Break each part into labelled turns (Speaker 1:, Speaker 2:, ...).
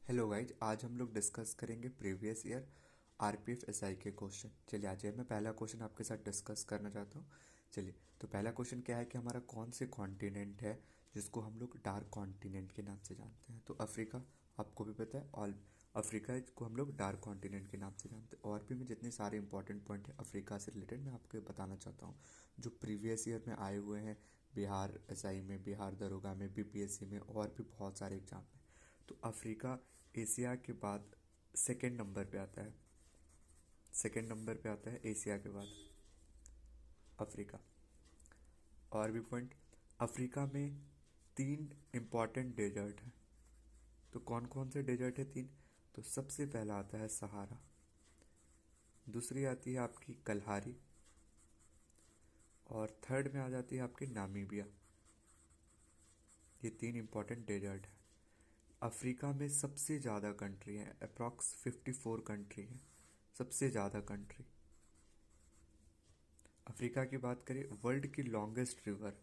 Speaker 1: Hello guys, आज हम लोग डिस्कस करेंगे प्रीवियस ईयर आरपीएफ एसआई के क्वेश्चन। चलिए आज मैं पहला क्वेश्चन आपके साथ डिस्कस करना चाहता हूँ। चलिए, तो पहला क्वेश्चन क्या है कि हमारा कौन से कॉन्टिनेंट है जिसको हम लोग डार्क कॉन्टिनेंट के नाम से जानते हैं। तो अफ्रीका, आपको भी पता है, ऑल अफ्रीका को हम लोग डार्क कॉन्टिनेंट के नाम से जानते हैं। और भी मैं जितने सारे इंपॉर्टेंट पॉइंट है अफ्रीका से रिलेटेड मैं आपको बताना चाहता हूँ, जो प्रीवियस ईयर में आए हुए हैं, बिहार एसआई में, बिहार दरोगा में, बीपीएससी में और भी बहुत सारे एग्जाम में। तो अफ्रीका एशिया के बाद सेकंड नंबर पे आता है। सेकंड नंबर पे आता है एशिया के बाद अफ्रीका। और भी पॉइंट, अफ्रीका में 3 इम्पॉर्टेंट डेजर्ट हैं। तो कौन कौन से डेजर्ट है 3? तो सबसे पहला आता है सहारा, दूसरी आती है आपकी कलहारी, और थर्ड में आ जाती है आपकी नामीबिया। ये 3 इम्पॉर्टेंट डेजर्ट है। अफ्रीका में सबसे ज़्यादा कंट्री है, अप्रॉक्स 54 कंट्री है, सबसे ज़्यादा कंट्री। अफ्रीका की बात करें, वर्ल्ड की लॉन्गेस्ट रिवर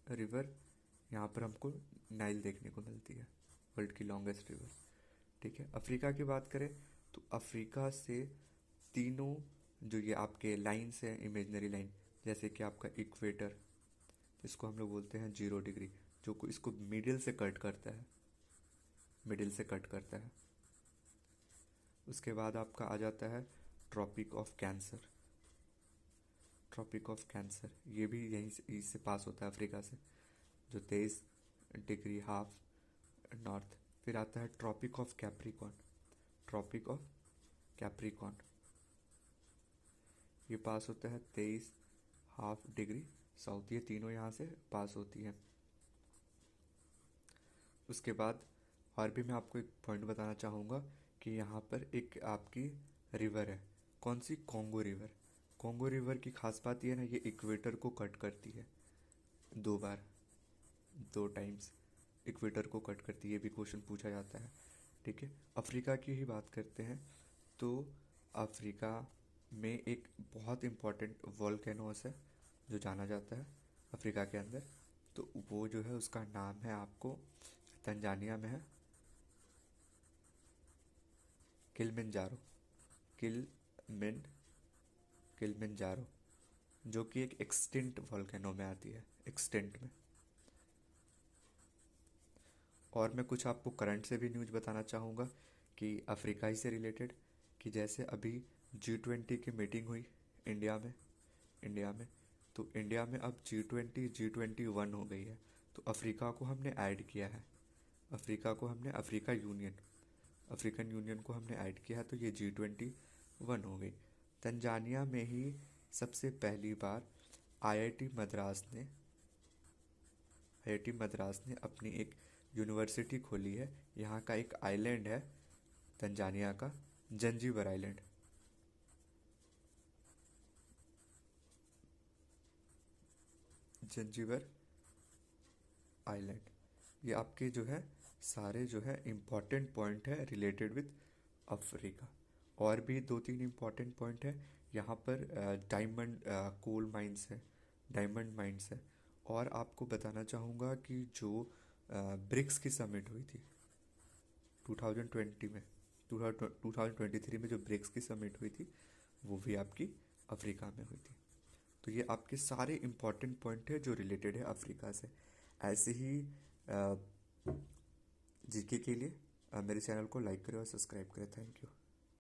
Speaker 1: रिवर यहाँ पर हमको नाइल देखने को मिलती है, वर्ल्ड की लॉन्गेस्ट रिवर। ठीक है, अफ्रीका की बात करें तो अफ्रीका से तीनों जो ये आपके लाइन्स हैं, इमेजनरी लाइन, जैसे कि आपका इक्वेटर, इसको हम लोग बोलते हैं 0 डिग्री, जो को इसको मिडिल से कट करता है, मिडिल से कट करता है। उसके बाद आपका आ जाता है tropic of cancer. Tropic of cancer ये भी यहीं से इससे पास होता है, अफ्रीका से, जो 23 डिग्री हाफ नॉर्थ। फिर आता है tropic of capricorn. Tropic of capricorn ये पास होता है 23 हाफ डिग्री साउथ। ये तीनों यहाँ से पास होती हैं। उसके बाद और भी मैं आपको एक पॉइंट बताना चाहूँगा कि यहाँ पर एक आपकी रिवर है, कौन सी? Congo river. कॉन्गो रिवर की खास बात यह है ना, ये इक्वेटर को कट करती है 2 बार, 2 टाइम्स इक्वेटर को कट करती है। ये भी क्वेश्चन पूछा जाता है। ठीक है, अफ्रीका की ही बात करते हैं तो अफ्रीका में एक बहुत इम्पॉर्टेंट वॉल्केनोस है जो जाना जाता है अफ्रीका के अंदर। तो वो जो है उसका नाम है, आपको तंजानिया में है, किलिमंजारो। किलमिन किलिमंजारो, जो कि एक एक्सटिंक्ट वॉल्केनो में आती है, एक्सटिंक्ट में। और मैं कुछ आपको करंट से भी न्यूज़ बताना चाहूँगा कि अफ्रीका ही से रिलेटेड, कि जैसे अभी G20 की मीटिंग हुई इंडिया में। तो इंडिया में अब G21 हो गई है। तो अफ्रीका को हमने ऐड किया है, अफ्रीकन यूनियन को हमने ऐड किया है, तो ये G21 हो गई। तंजानिया में ही सबसे पहली बार आईआईटी मद्रास ने अपनी एक यूनिवर्सिटी खोली है। यहाँ का एक आइलैंड है तंजानिया का, जंजीबर आइलैंड। जंजीबर आइलैंड, ये आपके जो है सारे जो है इम्पॉर्टेंट पॉइंट है रिलेटेड विद अफ्रीका। और भी 2-3 इम्पॉर्टेंट पॉइंट है यहाँ पर। डायमंड कोल माइंस है, डायमंड माइंस है। और आपको बताना चाहूँगा कि जो ब्रिक्स की समिट हुई थी 2020 में, 2023 में जो ब्रिक्स की समिट हुई थी, वो भी आपकी अफ्रीका में हुई थी। तो ये आपके सारे इम्पॉर्टेंट पॉइंट है जो रिलेटेड है अफ्रीका से। ऐसे ही जीके के लिए मेरे चैनल को लाइक करें और सब्सक्राइब करें। Thank you.